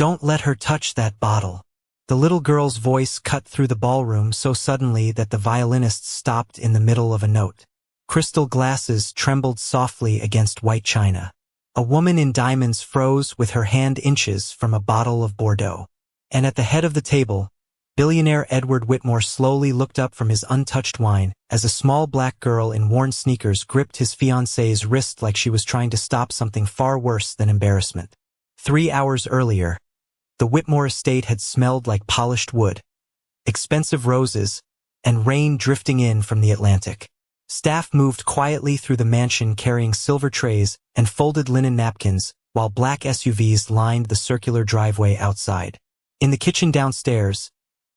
Don't let her touch that bottle. The little girl's voice cut through the ballroom so suddenly that the violinist stopped in the middle of a note. Crystal glasses trembled softly against white china. A woman in diamonds froze with her hand inches from a bottle of Bordeaux. And at the head of the table, billionaire Edward Whitmore slowly looked up from his untouched wine as a small black girl in worn sneakers gripped his fiancée's wrist like she was trying to stop something far worse than embarrassment. 3 hours earlier, the Whitmore estate had smelled like polished wood, expensive roses, and rain drifting in from the Atlantic. Staff moved quietly through the mansion carrying silver trays and folded linen napkins, while black SUVs lined the circular driveway outside. In the kitchen downstairs,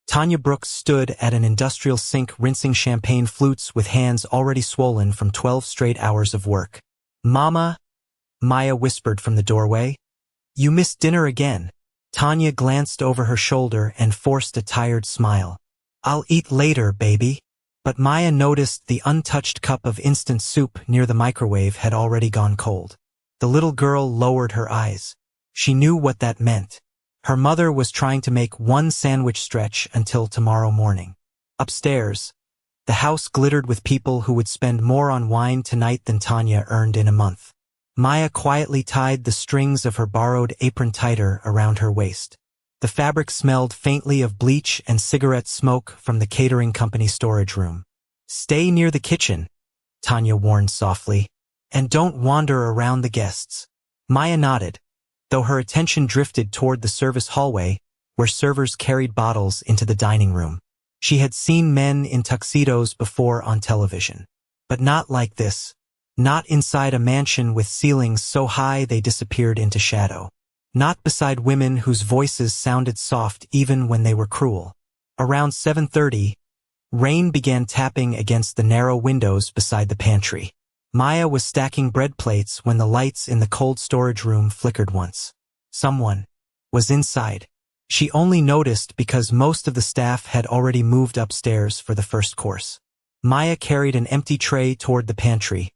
Tanya Brooks stood at an industrial sink rinsing champagne flutes with hands already swollen from 12 straight hours of work. "Mama," Maya whispered from the doorway. "You missed dinner again." Tanya glanced over her shoulder and forced a tired smile. "I'll eat later, baby." But Maya noticed the untouched cup of instant soup near the microwave had already gone cold. The little girl lowered her eyes. She knew what that meant. Her mother was trying to make one sandwich stretch until tomorrow morning. Upstairs, the house glittered with people who would spend more on wine tonight than Tanya earned in a month. Maya quietly tied the strings of her borrowed apron tighter around her waist. The fabric smelled faintly of bleach and cigarette smoke from the catering company storage room. "Stay near the kitchen," Tanya warned softly, "and don't wander around the guests." Maya nodded, though her attention drifted toward the service hallway, where servers carried bottles into the dining room. She had seen men in tuxedos before on television. But not like this. Not inside a mansion with ceilings so high they disappeared into shadow. Not beside women whose voices sounded soft even when they were cruel. Around 7:30, rain began tapping against the narrow windows beside the pantry. Maya was stacking bread plates when the lights in the cold storage room flickered once. Someone was inside. She only noticed because most of the staff had already moved upstairs for the first course. Maya carried an empty tray toward the pantry,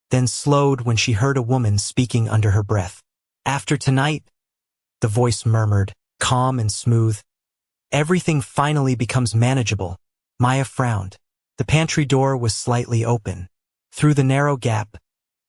then slowed when she heard a woman speaking under her breath. "After tonight," the voice murmured, calm and smooth, "everything finally becomes manageable." Maya frowned. The pantry door was slightly open. Through the narrow gap,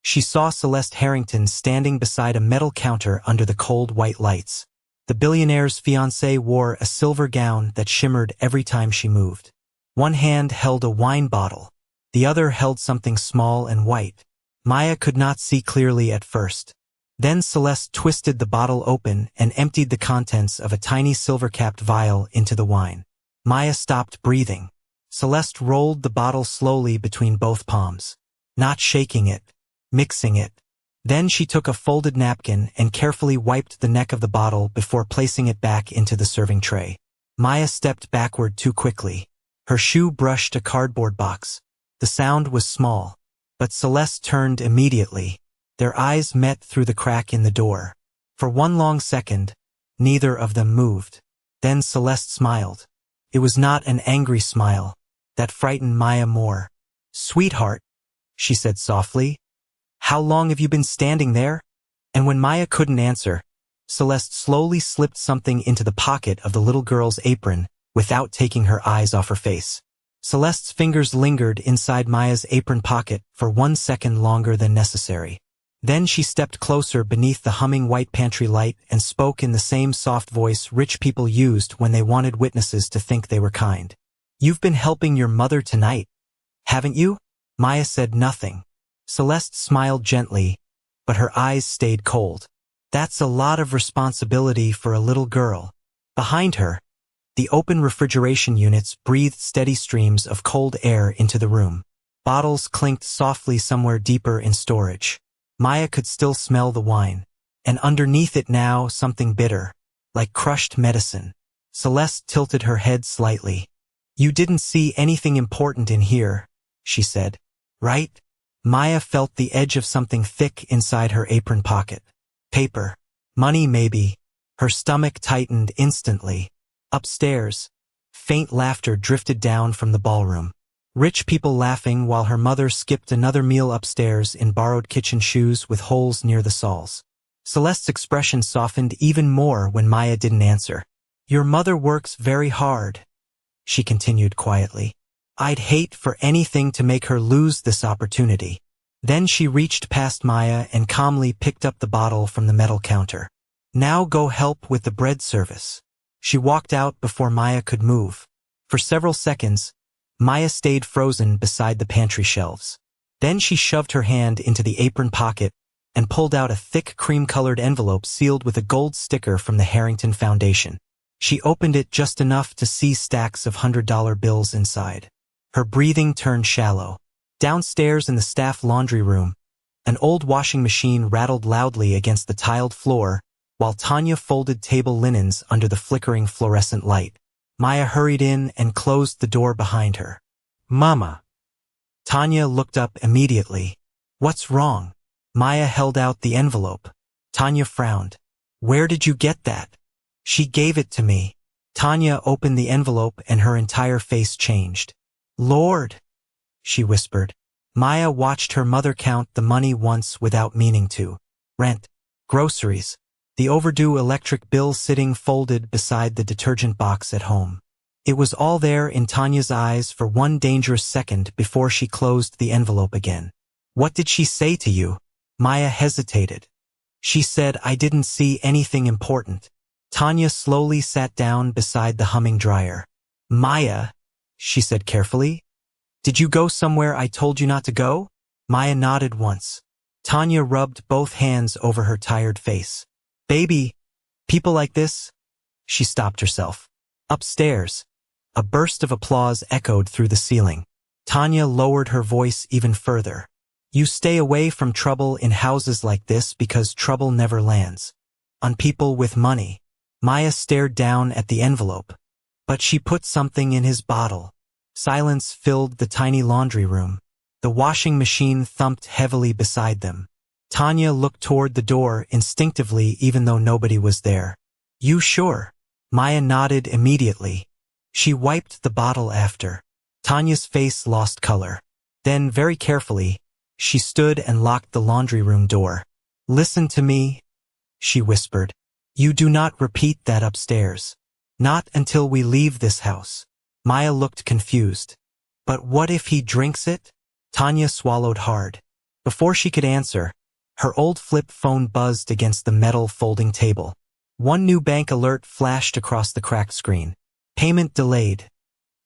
she saw Celeste Harrington standing beside a metal counter under the cold white lights. The billionaire's fiancé wore a silver gown that shimmered every time she moved. One hand held a wine bottle. The other held something small and white. Maya could not see clearly at first. Then Celeste twisted the bottle open and emptied the contents of a tiny silver-capped vial into the wine. Maya stopped breathing. Celeste rolled the bottle slowly between both palms, not shaking it, mixing it. Then she took a folded napkin and carefully wiped the neck of the bottle before placing it back into the serving tray. Maya stepped backward too quickly. Her shoe brushed a cardboard box. The sound was small, but Celeste turned immediately. Their eyes met through the crack in the door. For one long second, neither of them moved. Then Celeste smiled. It was not an angry smile. That frightened Maya more. "Sweetheart," she said softly, "how long have you been standing there?" And when Maya couldn't answer, Celeste slowly slipped something into the pocket of the little girl's apron without taking her eyes off her face. Celeste's fingers lingered inside Maya's apron pocket for 1 second longer than necessary. Then she stepped closer beneath the humming white pantry light and spoke in the same soft voice rich people used when they wanted witnesses to think they were kind. "You've been helping your mother tonight, haven't you?" Maya said nothing. Celeste smiled gently, but her eyes stayed cold. "That's a lot of responsibility for a little girl." Behind her, the open refrigeration units breathed steady streams of cold air into the room. Bottles clinked softly somewhere deeper in storage. Maya could still smell the wine, and underneath it now something bitter, like crushed medicine. Celeste tilted her head slightly. "You didn't see anything important in here," she said, "right?" Maya felt the edge of something thick inside her apron pocket. Paper. Money, maybe. Her stomach tightened instantly. Upstairs, faint laughter drifted down from the ballroom. Rich people laughing while her mother skipped another meal upstairs in borrowed kitchen shoes with holes near the soles. Celeste's expression softened even more when Maya didn't answer. "Your mother works very hard," she continued quietly. "I'd hate for anything to make her lose this opportunity." Then she reached past Maya and calmly picked up the bottle from the metal counter. "Now go help with the bread service." She walked out before Maya could move. For several seconds, Maya stayed frozen beside the pantry shelves. Then she shoved her hand into the apron pocket and pulled out a thick cream-colored envelope sealed with a gold sticker from the Harrington Foundation. She opened it just enough to see stacks of $100 bills inside. Her breathing turned shallow. Downstairs in the staff laundry room, an old washing machine rattled loudly against the tiled floor while Tanya folded table linens under the flickering fluorescent light. Maya hurried in and closed the door behind her. "Mama." Tanya looked up immediately. "What's wrong?" Maya held out the envelope. Tanya frowned. "Where did you get that?" "She gave it to me." Tanya opened the envelope and her entire face changed. "Lord," she whispered. Maya watched her mother count the money once without meaning to. Rent, groceries, the overdue electric bill sitting folded beside the detergent box at home. It was all there in Tanya's eyes for one dangerous second before she closed the envelope again. "What did she say to you?" Maya hesitated. "She said I didn't see anything important." Tanya slowly sat down beside the humming dryer. "Maya," she said carefully, "did you go somewhere I told you not to go?" Maya nodded once. Tanya rubbed both hands over her tired face. "Baby, people like this?" She stopped herself. Upstairs, a burst of applause echoed through the ceiling. Tanya lowered her voice even further. "You stay away from trouble in houses like this because trouble never lands on people with money." Maya stared down at the envelope. "But she put something in his bottle." Silence filled the tiny laundry room. The washing machine thumped heavily beside them. Tanya looked toward the door instinctively even though nobody was there. "You sure?" Maya nodded immediately. She wiped the bottle after. Tanya's face lost color. Then, very carefully, she stood and locked the laundry room door. "Listen to me," she whispered. "You do not repeat that upstairs. Not until we leave this house." Maya looked confused. "But what if he drinks it?" Tanya swallowed hard. Before she could answer, her old flip phone buzzed against the metal folding table. One new bank alert flashed across the cracked screen. "Payment delayed.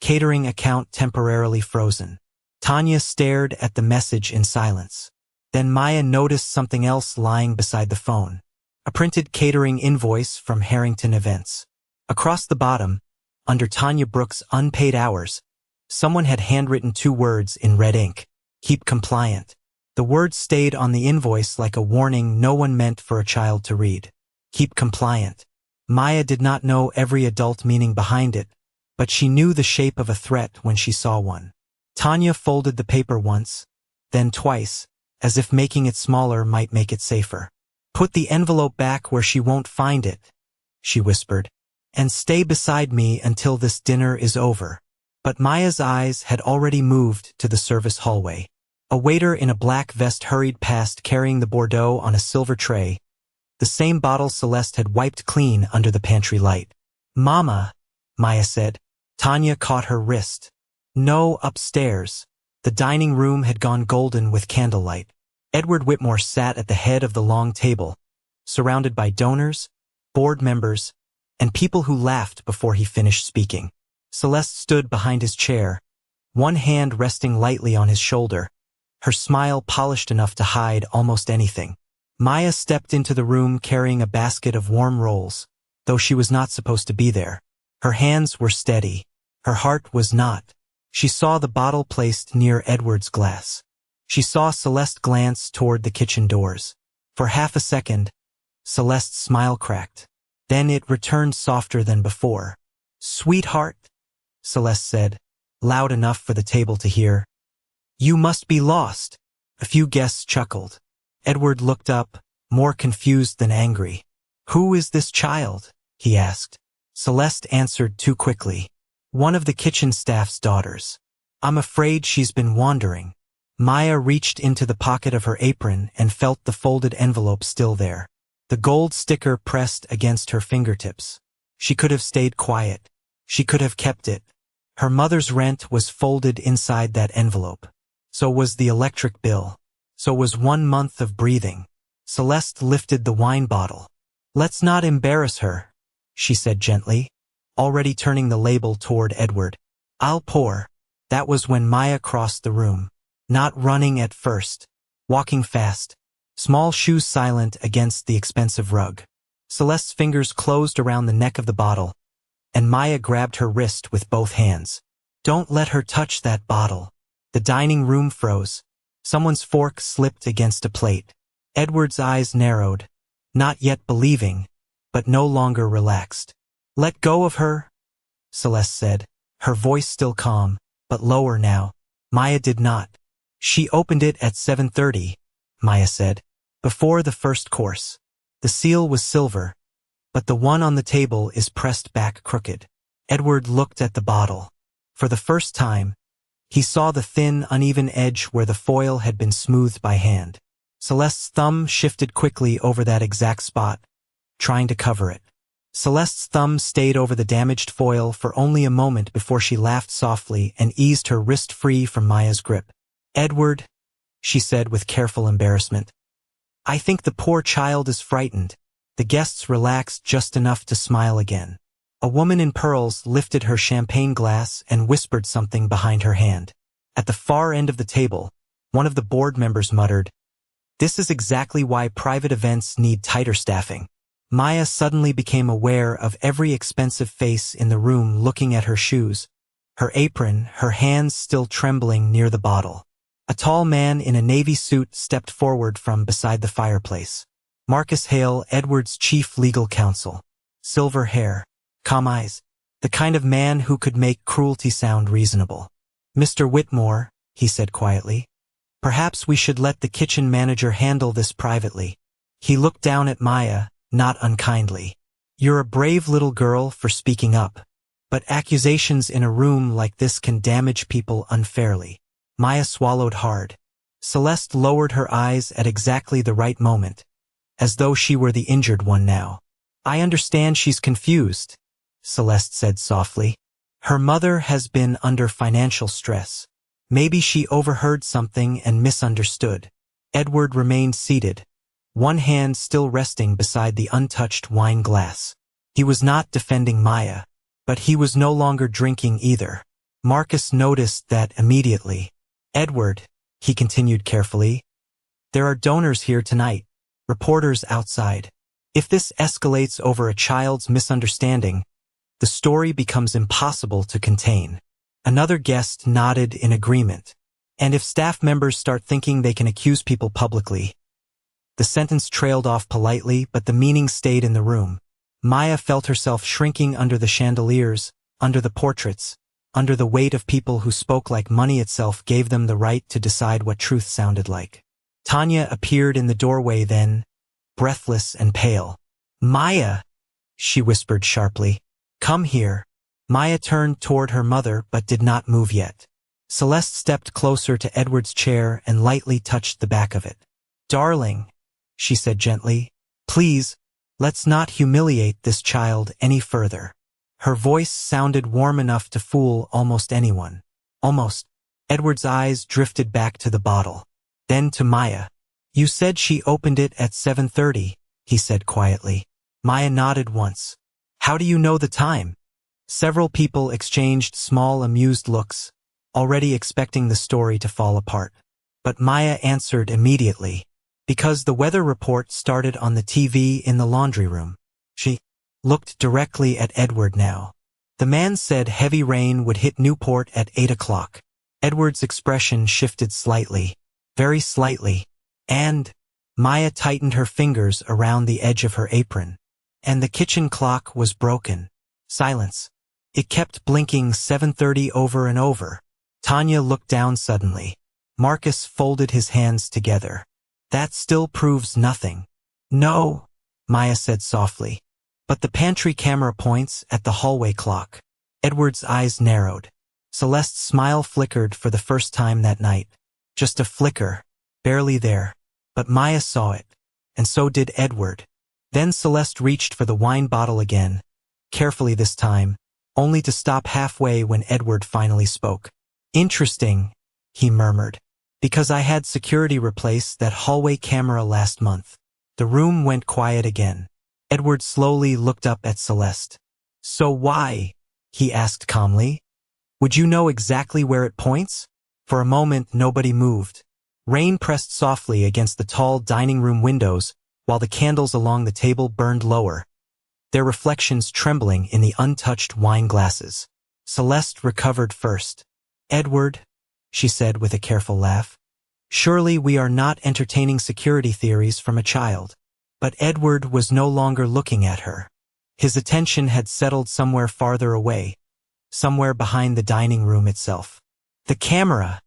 Catering account temporarily frozen." Tanya stared at the message in silence. Then Maya noticed something else lying beside the phone. A printed catering invoice from Harrington Events. Across the bottom, under Tanya Brooks' unpaid hours, someone had handwritten 2 words in red ink. "Keep compliant." The words stayed on the invoice like a warning no one meant for a child to read. Keep compliant. Maya did not know every adult meaning behind it, but she knew the shape of a threat when she saw one. Tanya folded the paper once, then twice, as if making it smaller might make it safer. "Put the envelope back where she won't find it," she whispered, "and stay beside me until this dinner is over." But Maya's eyes had already moved to the service hallway. A waiter in a black vest hurried past carrying the Bordeaux on a silver tray, the same bottle Celeste had wiped clean under the pantry light. "Mama," Maya said. Tanya caught her wrist. "No, upstairs." The dining room had gone golden with candlelight. Edward Whitmore sat at the head of the long table, surrounded by donors, board members, and people who laughed before he finished speaking. Celeste stood behind his chair, one hand resting lightly on his shoulder, her smile polished enough to hide almost anything. Maya stepped into the room carrying a basket of warm rolls, though she was not supposed to be there. Her hands were steady. Her heart was not. She saw the bottle placed near Edward's glass. She saw Celeste glance toward the kitchen doors. For half a second, Celeste's smile cracked. Then it returned softer than before. "Sweetheart," Celeste said, loud enough for the table to hear. "You must be lost." A few guests chuckled. Edward looked up, more confused than angry. "Who is this child?" he asked. Celeste answered too quickly. "One of the kitchen staff's daughters. I'm afraid she's been wandering." Maya reached into the pocket of her apron and felt the folded envelope still there. the gold sticker pressed against her fingertips. She could have stayed quiet. She could have kept it. Her mother's rent was folded inside that envelope. So was the electric bill. So was 1 month of breathing. Celeste lifted the wine bottle. "Let's not embarrass her," she said gently, already turning the label toward Edward. "I'll pour." That was when Maya crossed the room. Not running at first. Walking fast. Small shoes silent against the expensive rug. Celeste's fingers closed around the neck of the bottle, and Maya grabbed her wrist with both hands. "Don't let her touch that bottle." The dining room froze. Someone's fork slipped against a plate. Edward's eyes narrowed, not yet believing, but no longer relaxed. "Let go of her," Celeste said, her voice still calm, but lower now. Maya did not. "She opened it at 7:30, Maya said, "before the first course. The seal was silver, but the one on the table is pressed back crooked." Edward looked at the bottle. For the first time, he saw the thin, uneven edge where the foil had been smoothed by hand. Celeste's thumb shifted quickly over that exact spot, trying to cover it. Celeste's thumb stayed over the damaged foil for only a moment before she laughed softly and eased her wrist free from Maya's grip. "Edward," she said with careful embarrassment, "I think the poor child is frightened." The guests relaxed just enough to smile again. A woman in pearls lifted her champagne glass and whispered something behind her hand. At the far end of the table, one of the board members muttered, "This is exactly why private events need tighter staffing." Maya suddenly became aware of every expensive face in the room looking at her shoes, her apron, her hands still trembling near the bottle. A tall man in a navy suit stepped forward from beside the fireplace. Marcus Hale, Edward's chief legal counsel. Silver hair, calm eyes, the kind of man who could make cruelty sound reasonable. "Mr. Whitmore," he said quietly, "perhaps we should let the kitchen manager handle this privately." He looked down at Maya, not unkindly. "You're a brave little girl for speaking up, but accusations in a room like this can damage people unfairly." Maya swallowed hard. Celeste lowered her eyes at exactly the right moment, as though she were the injured one now. "I understand she's confused," Celeste said softly. "Her mother has been under financial stress. Maybe she overheard something and misunderstood." Edward remained seated, one hand still resting beside the untouched wine glass. He was not defending Maya, but he was no longer drinking either. Marcus noticed that immediately. "Edward," he continued carefully, "there are donors here tonight, reporters outside. If this escalates over a child's misunderstanding, the story becomes impossible to contain." Another guest nodded in agreement. "And if staff members start thinking they can accuse people publicly." The sentence trailed off politely, but the meaning stayed in the room. Maya felt herself shrinking under the chandeliers, under the portraits, under the weight of people who spoke like money itself gave them the right to decide what truth sounded like. Tanya appeared in the doorway then, breathless and pale. "Maya," she whispered sharply, "come here." Maya turned toward her mother but did not move yet. Celeste stepped closer to Edward's chair and lightly touched the back of it. "Darling," she said gently, "please, let's not humiliate this child any further." Her voice sounded warm enough to fool almost anyone. Almost. Edward's eyes drifted back to the bottle, then to Maya. "You said she opened it at 7:30, he said quietly. Maya nodded once. "How do you know the time?" Several people exchanged small amused looks, already expecting the story to fall apart. But Maya answered immediately. "Because the weather report started on the TV in the laundry room." She looked directly at Edward now. "The man said heavy rain would hit Newport at 8 o'clock. Edward's expression shifted slightly, very slightly, and Maya tightened her fingers around the edge of her apron. "And the kitchen clock was broken." Silence. It kept blinking 7:30 over and over. Tanya looked down suddenly. Marcus folded his hands together. "That still proves nothing." "No," Maya said softly. "But the pantry camera points at the hallway clock." Edward's eyes narrowed. Celeste's smile flickered for the first time that night. Just a flicker, barely there. But Maya saw it, and so did Edward. Then Celeste reached for the wine bottle again, carefully this time, only to stop halfway when Edward finally spoke. "Interesting," he murmured. "Because I had security replace that hallway camera last month." The room went quiet again. Edward slowly looked up at Celeste. "So why?" he asked calmly. "Would you know exactly where it points?" For a moment nobody moved. Rain pressed softly against the tall dining room windows while the candles along the table burned lower, their reflections trembling in the untouched wine glasses. Celeste recovered first. "Edward," she said with a careful laugh, "surely we are not entertaining security theories from a child." But Edward was no longer looking at her. His attention had settled somewhere farther away, somewhere behind the dining room itself. "The camera,"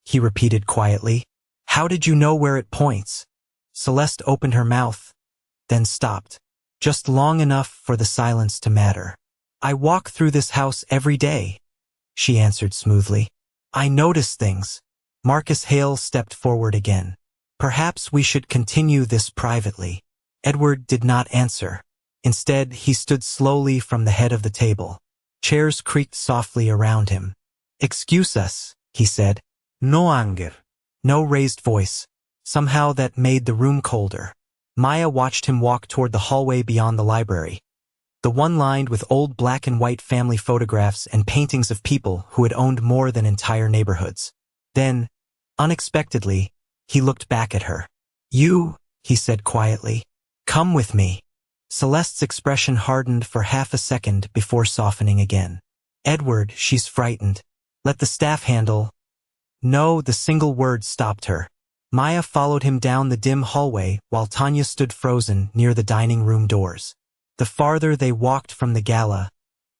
he repeated quietly. "How did you know where it points?" Celeste opened her mouth, then stopped, just long enough for the silence to matter. "I walk through this house every day," she answered smoothly. "I notice things." Marcus Hale stepped forward again. "Perhaps we should continue this privately." Edward did not answer. Instead, he stood slowly from the head of the table. Chairs creaked softly around him. "Excuse us," he said. "No anger." No raised voice. Somehow that made the room colder. Maya watched him walk toward the hallway beyond the library, the one lined with old black and white family photographs and paintings of people who had owned more than entire neighborhoods. Then, unexpectedly, he looked back at her. "You," he said quietly, "come with me." Celeste's expression hardened for half a second before softening again. "Edward, she's frightened. Let the staff handle." No, the single word stopped her. Maya followed him down the dim hallway while Tanya stood frozen near the dining room doors. The farther they walked from the gala,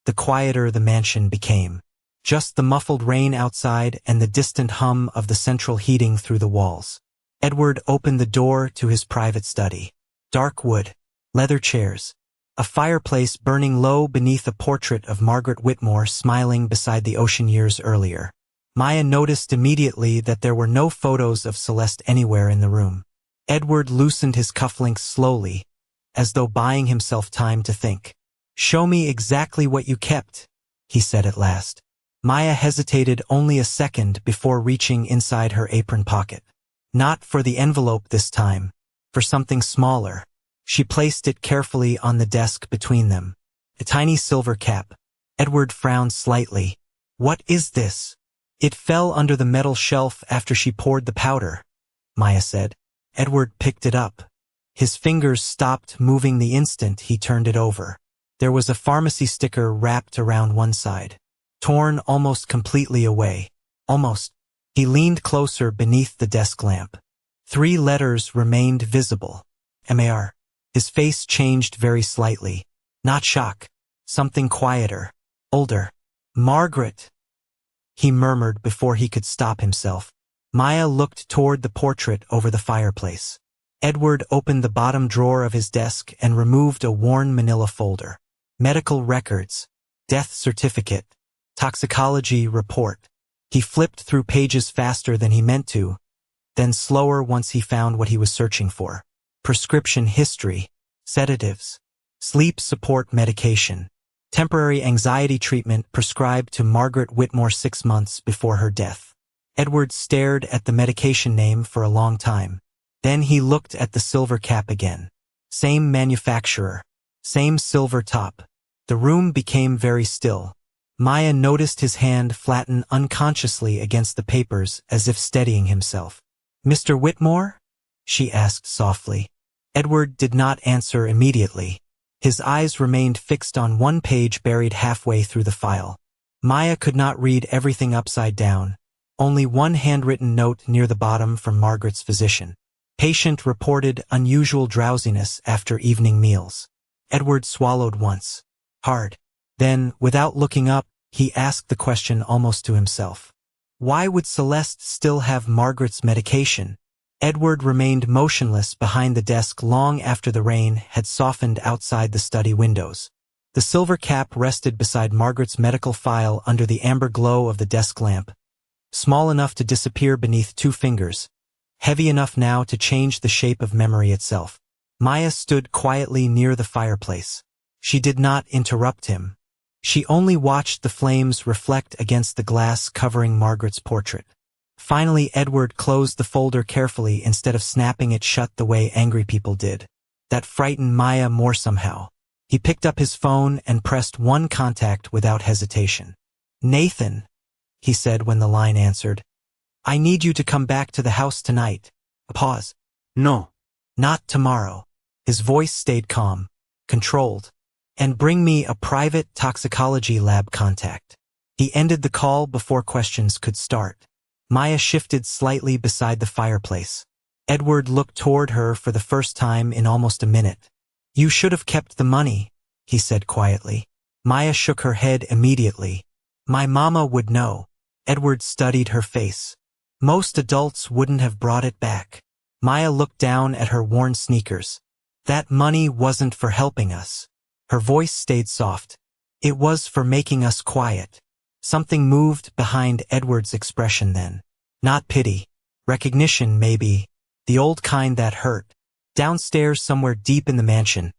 the quieter the mansion became. Just the muffled rain outside and the distant hum of the central heating through the walls. Edward opened the door to his private study. Dark wood, leather chairs, a fireplace burning low beneath a portrait of Margaret Whitmore smiling beside the ocean years earlier. Maya noticed immediately that there were no photos of Celeste anywhere in the room. Edward loosened his cufflinks slowly, as though buying himself time to think. "Show me exactly what you kept," he said at last. Maya hesitated only a second before reaching inside her apron pocket. Not for the envelope this time, for something smaller. She placed it carefully on the desk between them. A tiny silver cap. Edward frowned slightly. "What is this?" "It fell under the metal shelf after she poured the powder," Maya said. Edward picked it up. His fingers stopped moving the instant he turned it over. There was a pharmacy sticker wrapped around one side, torn almost completely away. Almost. He leaned closer beneath the desk lamp. 3 letters remained visible. MAR. His face changed very slightly. Not shock. Something quieter. Older. "Margaret," he murmured before he could stop himself. Maya looked toward the portrait over the fireplace. Edward opened the bottom drawer of his desk and removed a worn manila folder. Medical records. Death certificate. Toxicology report. He flipped through pages faster than he meant to, then slower once he found what he was searching for. Prescription history. Sedatives. Sleep support medication. Temporary anxiety treatment prescribed to Margaret Whitmore 6 months before her death. Edward stared at the medication name for a long time. Then he looked at the silver cap again. Same manufacturer. Same silver top. The room became very still. Maya noticed his hand flatten unconsciously against the papers as if steadying himself. "Mr. Whitmore?" she asked softly. Edward did not answer immediately. His eyes remained fixed on one page buried halfway through the file. Maya could not read everything upside down, only one handwritten note near the bottom from Margaret's physician. Patient reported unusual drowsiness after evening meals. Edward swallowed once. Hard. Then, without looking up, he asked the question almost to himself. Why would Celeste still have Margaret's medication? Edward remained motionless behind the desk long after the rain had softened outside the study windows. The silver cap rested beside Margaret's medical file under the amber glow of the desk lamp, small enough to disappear beneath 2 fingers, heavy enough now to change the shape of memory itself. Maya stood quietly near the fireplace. She did not interrupt him. She only watched the flames reflect against the glass covering Margaret's portrait. Finally, Edward closed the folder carefully instead of snapping it shut the way angry people did. That frightened Maya more somehow. He picked up his phone and pressed one contact without hesitation. "Nathan," he said when the line answered. "I need you to come back to the house tonight." A pause. No. "Not tomorrow." His voice stayed calm, controlled. "And bring me a private toxicology lab contact." He ended the call before questions could start. Maya shifted slightly beside the fireplace. Edward looked toward her for the first time in almost a minute. "You should have kept the money," he said quietly. Maya shook her head immediately. "My mama would know." Edward studied her face. "Most adults wouldn't have brought it back." Maya looked down at her worn sneakers. "That money wasn't for helping us." Her voice stayed soft. "It was for making us quiet." Something moved behind Edward's expression then. Not pity. Recognition, maybe. The old kind that hurt. Downstairs somewhere deep in the mansion,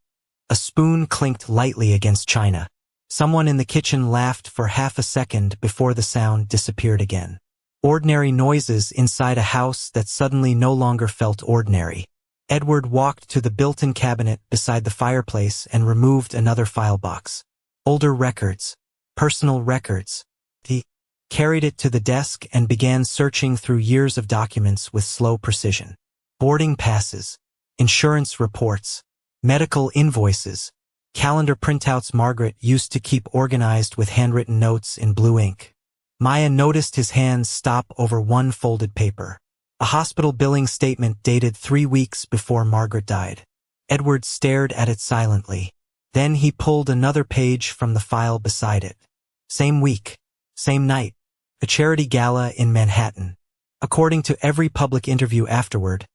a spoon clinked lightly against china. Someone in the kitchen laughed for half a second before the sound disappeared again. Ordinary noises inside a house that suddenly no longer felt ordinary. Edward walked to the built-in cabinet beside the fireplace and removed another file box. Older records. Personal records. He carried it to the desk and began searching through years of documents with slow precision. Boarding passes, insurance reports, medical invoices, calendar printouts Margaret used to keep organized with handwritten notes in blue ink. Maya noticed his hands stop over one folded paper. A hospital billing statement dated 3 weeks before Margaret died. Edward stared at it silently. Then he pulled another page from the file beside it. Same week, same night, a charity gala in Manhattan. According to every public interview afterward,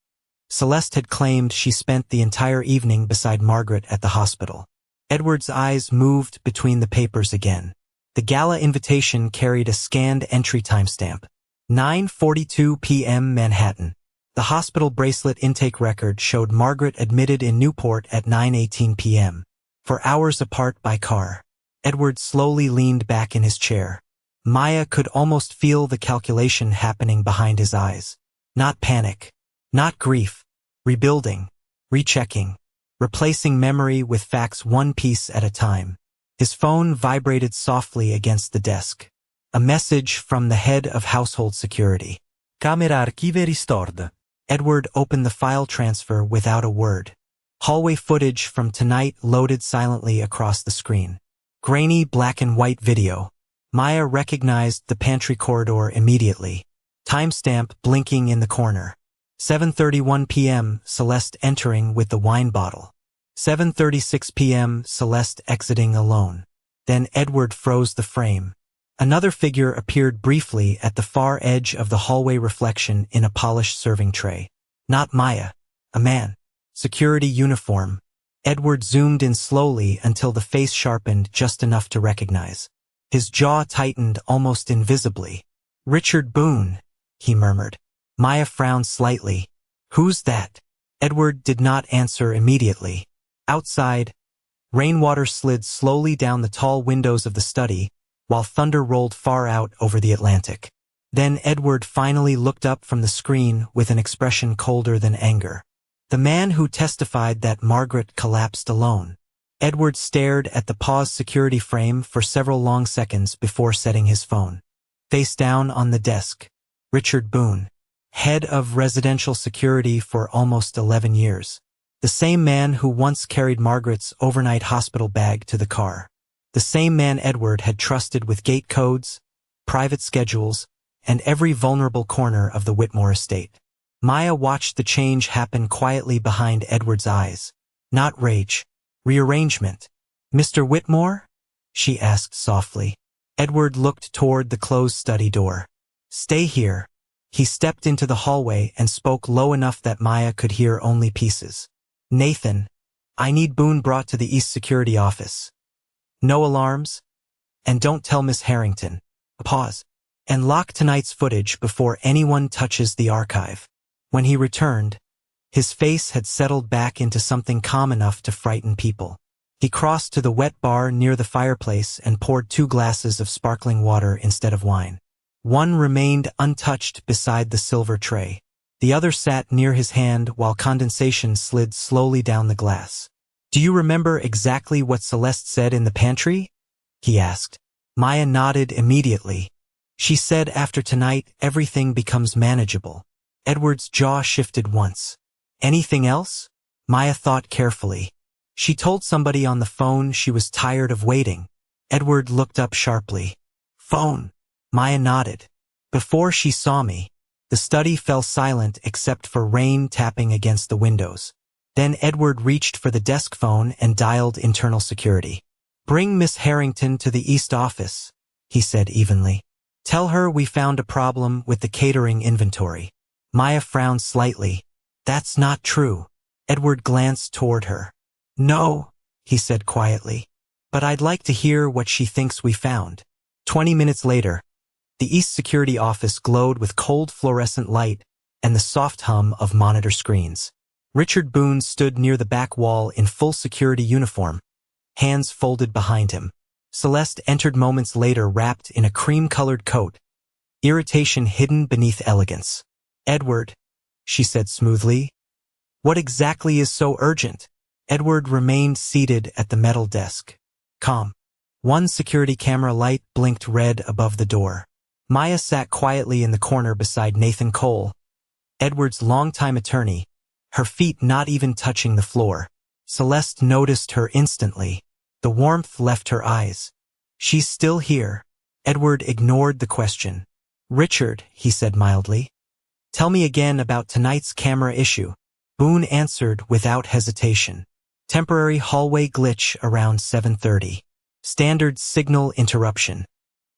Celeste had claimed she spent the entire evening beside Margaret at the hospital. Edward's eyes moved between the papers again. The gala invitation carried a scanned entry timestamp. 9:42 p.m. Manhattan. The hospital bracelet intake record showed Margaret admitted in Newport at 9:18 p.m. For hours apart by car. Edward slowly leaned back in his chair. Maya could almost feel the calculation happening behind his eyes. Not panic. Not grief. Rebuilding. Rechecking. Replacing memory with facts one piece at a time. His phone vibrated softly against the desk. A message from the head of household security. Camera archive restored. Edward opened the file transfer without a word. Hallway footage from tonight loaded silently across the screen. Grainy black and white video. Maya recognized the pantry corridor immediately. Timestamp blinking in the corner. 7:31 p.m. Celeste entering with the wine bottle. 7:36 p.m. Celeste exiting alone. Then Edward froze the frame. Another figure appeared briefly at the far edge of the hallway reflection in a polished serving tray. Not Maya. A man. Security uniform. Edward zoomed in slowly until the face sharpened just enough to recognize. His jaw tightened almost invisibly. "Richard Boone," he murmured. Maya frowned slightly. "Who's that?" Edward did not answer immediately. Outside, rainwater slid slowly down the tall windows of the study, while thunder rolled far out over the Atlantic. Then Edward finally looked up from the screen with an expression colder than anger. The man who testified that Margaret collapsed alone. Edward stared at the paused security frame for several long seconds before setting his phone. Face down on the desk. Richard Boone. Head of residential security for almost 11 years. The same man who once carried Margaret's overnight hospital bag to the car. The same man Edward had trusted with gate codes, private schedules, and every vulnerable corner of the Whitmore estate. Maya watched the change happen quietly behind Edward's eyes. Not rage. Rearrangement. "Mr. Whitmore?" she asked softly. Edward looked toward the closed study door. "Stay here." He stepped into the hallway and spoke low enough that Maya could hear only pieces. "Nathan, I need Boone brought to the East Security office. No alarms? And don't tell Miss Harrington." A pause. "And lock tonight's footage before anyone touches the archive." When he returned, His face had settled back into something calm enough to frighten people. He crossed to the wet bar near the fireplace and poured 2 glasses of sparkling water instead of wine. One remained untouched beside the silver tray. The other sat near his hand while condensation slid slowly down the glass. "Do you remember exactly what Celeste said in the pantry?" he asked. Maya nodded immediately. "She said after tonight everything becomes manageable." Edward's jaw shifted once. "Anything else?" Maya thought carefully. "She told somebody on the phone she was tired of waiting." Edward looked up sharply. "Phone?" Maya nodded. "Before she saw me." The study fell silent except for rain tapping against the windows. Then Edward reached for the desk phone and dialed internal security. "Bring Miss Harrington to the East office," he said evenly. "Tell her we found a problem with the catering inventory." Maya frowned slightly. "That's not true." Edward glanced toward her. "No," he said quietly. "But I'd like to hear what she thinks we found." 20 minutes later, the East Security office glowed with cold fluorescent light and the soft hum of monitor screens. Richard Boone stood near the back wall in full security uniform, hands folded behind him. Celeste entered moments later wrapped in a cream-colored coat, irritation hidden beneath elegance. "Edward," she said smoothly, "what exactly is so urgent?" Edward remained seated at the metal desk. Calm. One security camera light blinked red above the door. Maya sat quietly in the corner beside Nathan Cole, Edward's longtime attorney, her feet not even touching the floor. Celeste noticed her instantly. The warmth left her eyes. "She's still here." Edward ignored the question. "Richard," he said mildly, "tell me again about tonight's camera issue." Boone answered without hesitation. "Temporary hallway glitch around 7:30. Standard signal interruption."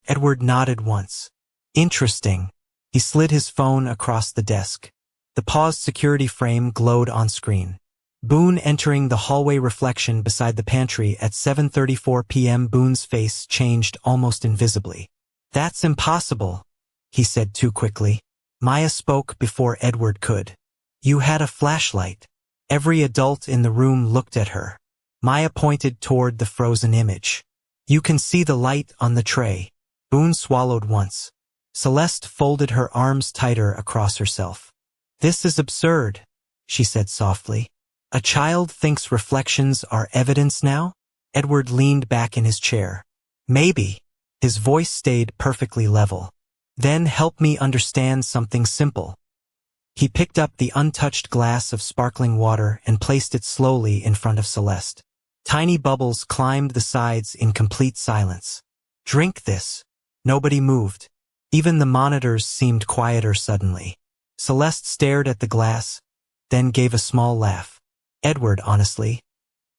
Edward nodded once. "Interesting." He slid his phone across the desk. The paused security frame glowed on screen. Boone entering the hallway reflection beside the pantry at 7:34 p.m. Boone's face changed almost invisibly. "That's impossible," he said too quickly. Maya spoke before Edward could. "You had a flashlight." Every adult in the room looked at her. Maya pointed toward the frozen image. "You can see the light on the tray." Boone swallowed once. Celeste folded her arms tighter across herself. "This is absurd," she said softly. "A child thinks reflections are evidence now?" Edward leaned back in his chair. "Maybe." His voice stayed perfectly level. "Then help me understand something simple." He picked up the untouched glass of sparkling water and placed it slowly in front of Celeste. Tiny bubbles climbed the sides in complete silence. "Drink this." Nobody moved. Even the monitors seemed quieter suddenly. Celeste stared at the glass, then gave a small laugh. "Edward, honestly.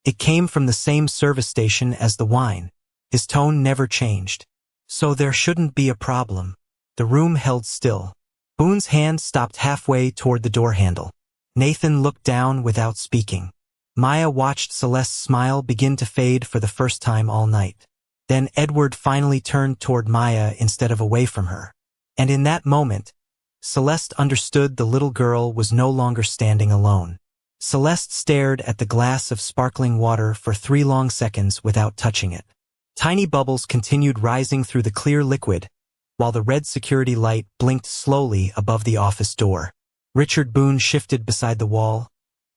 It came from the same service station as the wine." His tone never changed. "So there shouldn't be a problem." The room held still. Boone's hand stopped halfway toward the door handle. Nathan looked down without speaking. Maya watched Celeste's smile begin to fade for the first time all night. Then Edward finally turned toward Maya instead of away from her. And in that moment, Celeste understood the little girl was no longer standing alone. Celeste stared at the glass of sparkling water for 3 long seconds without touching it. Tiny bubbles continued rising through the clear liquid, while the red security light blinked slowly above the office door. Richard Boone shifted beside the wall,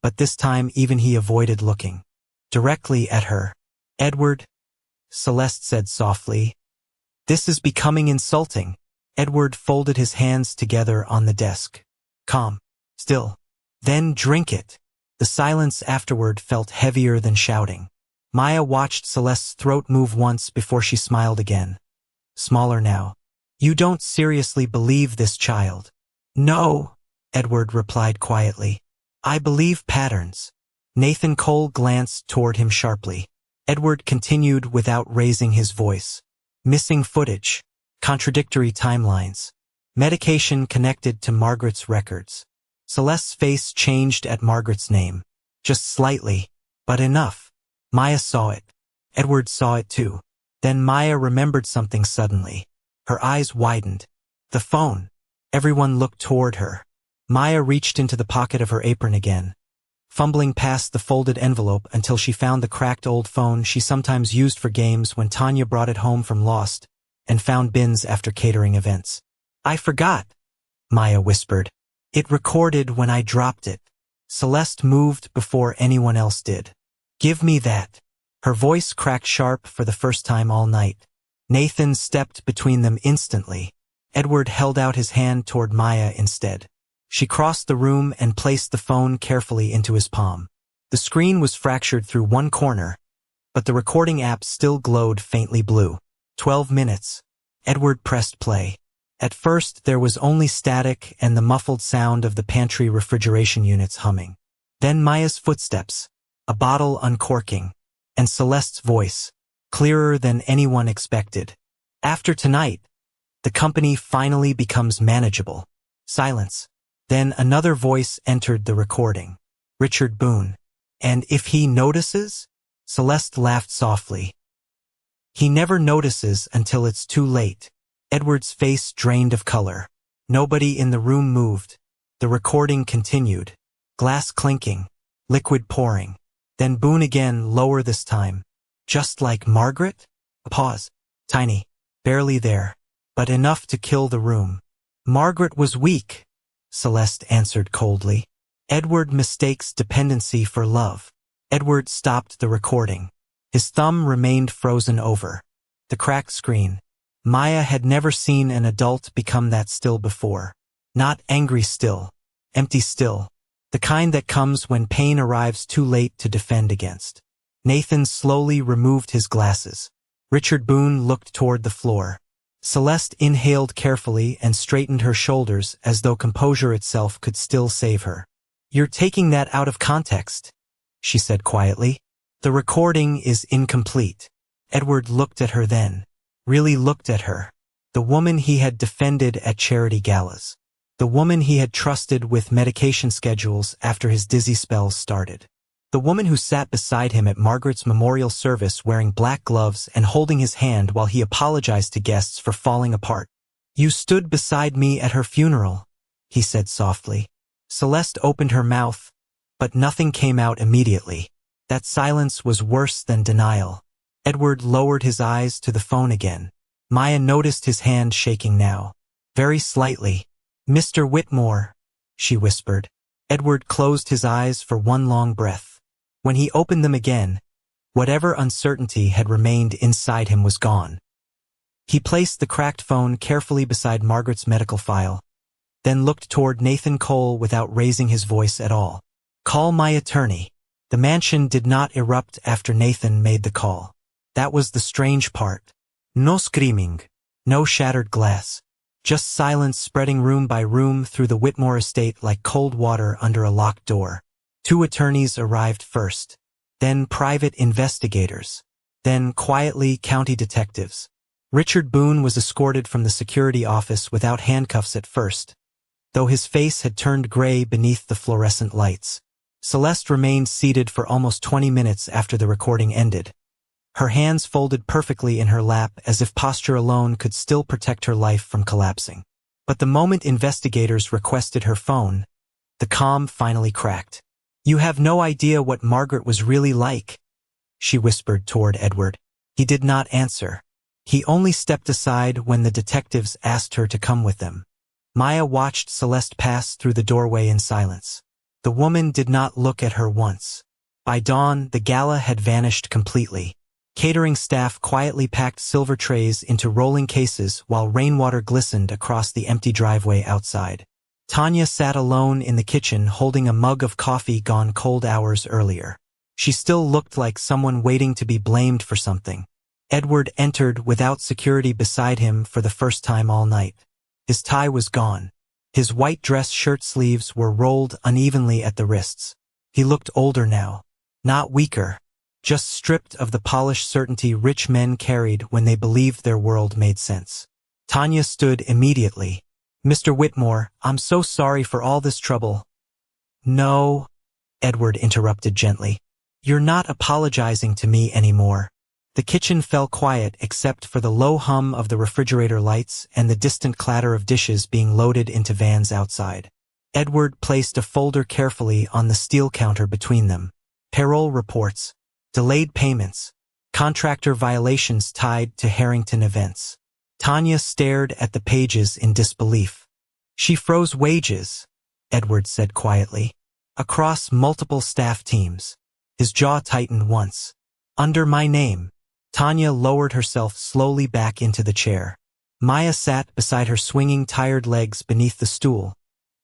but this time even he avoided looking. Directly at her. "Edward," Celeste said softly, "this is becoming insulting." Edward folded his hands together on the desk. "Calm. Still. Then drink it." The silence afterward felt heavier than shouting. Maya watched Celeste's throat move once before she smiled again. Smaller now. "You don't seriously believe this child?" "No," Edward replied quietly. "I believe patterns." Nathan Cole glanced toward him sharply. Edward continued without raising his voice. "Missing footage. Contradictory timelines. Medication connected to Margaret's records." Celeste's face changed at Margaret's name. Just slightly, but enough. Maya saw it. Edward saw it too. Then Maya remembered something suddenly. Her eyes widened. The phone. Everyone looked toward her. Maya reached into the pocket of her apron again, fumbling past the folded envelope until she found the cracked old phone she sometimes used for games when Tanya brought it home from Lost and found bins after catering events. "I forgot," Maya whispered. "It recorded when I dropped it." Celeste moved before anyone else did. "Give me that." Her voice cracked sharp for the first time all night. Nathan stepped between them instantly. Edward held out his hand toward Maya instead. She crossed the room and placed the phone carefully into his palm. The screen was fractured through one corner, but the recording app still glowed faintly blue. 12 minutes. Edward pressed play. At first there was only static and the muffled sound of the pantry refrigeration units humming. Then Maya's footsteps, a bottle uncorking, and Celeste's voice, clearer than anyone expected. "After tonight, the company finally becomes manageable." Silence. Then another voice entered the recording. "Richard Boone. And if he notices?" Celeste laughed softly. "He never notices until it's too late." Edward's face drained of color. Nobody in the room moved. The recording continued. Glass clinking. Liquid pouring. Then Boone again, lower this time. "Just like Margaret?" A pause. Tiny. Barely there. But enough to kill the room. "Margaret was weak," Celeste answered coldly. "Edward mistakes dependency for love." Edward stopped the recording. His thumb remained frozen over the cracked screen. Maya had never seen an adult become that still before. Not angry still. Empty still. The kind that comes when pain arrives too late to defend against. Nathan slowly removed his glasses. Richard Boone looked toward the floor. Celeste inhaled carefully and straightened her shoulders as though composure itself could still save her. "You're taking that out of context," she said quietly. "The recording is incomplete." Edward looked at her then. Really looked at her. The woman he had defended at charity galas. The woman he had trusted with medication schedules after his dizzy spells started. The woman who sat beside him at Margaret's memorial service wearing black gloves and holding his hand while he apologized to guests for falling apart. "You stood beside me at her funeral," he said softly. Celeste opened her mouth, but nothing came out immediately. That silence was worse than denial. Edward lowered his eyes to the phone again. Maya noticed his hand shaking now. Very slightly. "Mr. Whitmore," she whispered. Edward closed his eyes for one long breath. When he opened them again, whatever uncertainty had remained inside him was gone. He placed the cracked phone carefully beside Margaret's medical file, then looked toward Nathan Cole without raising his voice at all. "Call my attorney." The mansion did not erupt after Nathan made the call. That was the strange part. No screaming. No shattered glass. Just silence spreading room by room through the Whitmore estate like cold water under a locked door. 2 attorneys arrived first. Then private investigators. Then quietly county detectives. Richard Boone was escorted from the security office without handcuffs at first, though his face had turned gray beneath the fluorescent lights. Celeste remained seated for almost 20 minutes after the recording ended. Her hands folded perfectly in her lap as if posture alone could still protect her life from collapsing. But the moment investigators requested her phone, the calm finally cracked. "You have no idea what Margaret was really like," she whispered toward Edward. He did not answer. He only stepped aside when the detectives asked her to come with them. Maya watched Celeste pass through the doorway in silence. The woman did not look at her once. By dawn, the gala had vanished completely. Catering staff quietly packed silver trays into rolling cases while rainwater glistened across the empty driveway outside. Tanya sat alone in the kitchen holding a mug of coffee gone cold hours earlier. She still looked like someone waiting to be blamed for something. Edward entered without security beside him for the first time all night. His tie was gone. His white dress shirt sleeves were rolled unevenly at the wrists. He looked older now. Not weaker. Just stripped of the polished certainty rich men carried when they believed their world made sense. Tanya stood immediately. "Mr. Whitmore, I'm so sorry for all this trouble." "No," Edward interrupted gently. "You're not apologizing to me anymore." The kitchen fell quiet except for the low hum of the refrigerator lights and the distant clatter of dishes being loaded into vans outside. Edward placed a folder carefully on the steel counter between them. Payroll reports, delayed payments, contractor violations tied to Harrington events. Tanya stared at the pages in disbelief. She froze wages, Edward said quietly, across multiple staff teams. His jaw tightened once. Under my name. Tanya lowered herself slowly back into the chair. Maya sat beside her, swinging tired legs beneath the stool,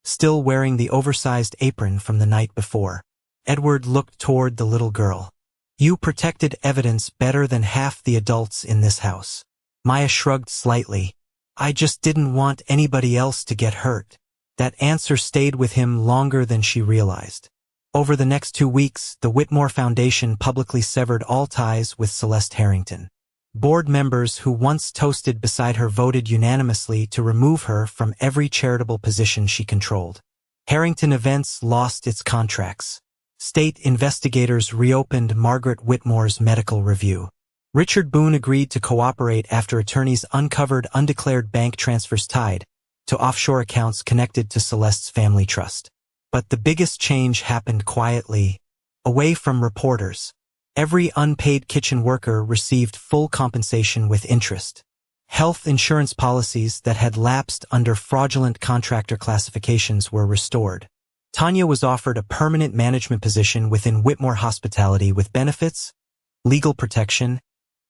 still wearing the oversized apron from the night before. Edward looked toward the little girl. You protected evidence better than half the adults in this house. Maya shrugged slightly. I just didn't want anybody else to get hurt. That answer stayed with him longer than she realized. Over the next 2 weeks, the Whitmore Foundation publicly severed all ties with Celeste Harrington. Board members who once toasted beside her voted unanimously to remove her from every charitable position she controlled. Harrington Events lost its contracts. State investigators reopened Margaret Whitmore's medical review. Richard Boone agreed to cooperate after attorneys uncovered undeclared bank transfers tied to offshore accounts connected to Celeste's family trust. But the biggest change happened quietly, away from reporters. Every unpaid kitchen worker received full compensation with interest. Health insurance policies that had lapsed under fraudulent contractor classifications were restored. Tanya was offered a permanent management position within Whitmore Hospitality with benefits, legal protection,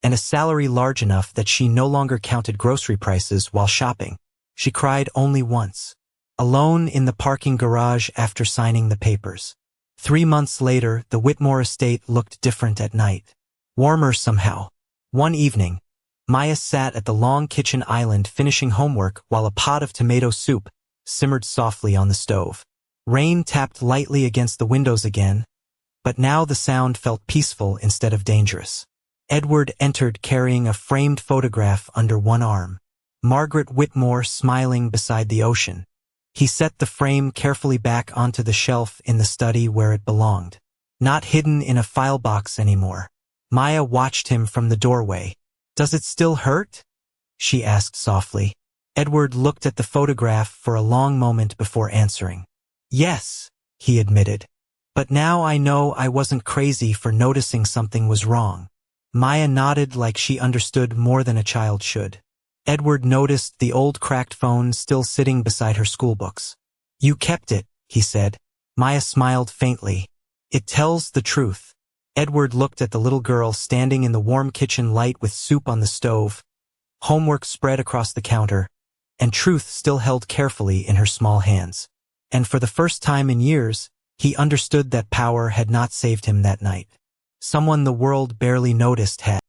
and a salary large enough that she no longer counted grocery prices while shopping. She cried only once, alone in the parking garage after signing the papers. 3 months later, the Whitmore estate looked different at night. Warmer somehow. One evening, Maya sat at the long kitchen island finishing homework while a pot of tomato soup simmered softly on the stove. Rain tapped lightly against the windows again, but now the sound felt peaceful instead of dangerous. Edward entered carrying a framed photograph under one arm. Margaret Whitmore smiling beside the ocean. He set the frame carefully back onto the shelf in the study where it belonged. Not hidden in a file box anymore. Maya watched him from the doorway. Does it still hurt? She asked softly. Edward looked at the photograph for a long moment before answering. Yes, he admitted. But now I know I wasn't crazy for noticing something was wrong. Maya nodded like she understood more than a child should. Edward noticed the old cracked phone still sitting beside her schoolbooks. You kept it, he said. Maya smiled faintly. It tells the truth. Edward looked at the little girl standing in the warm kitchen light with soup on the stove, homework spread across the counter, and truth still held carefully in her small hands. And for the first time in years, he understood that power had not saved him that night. Someone the world barely noticed had.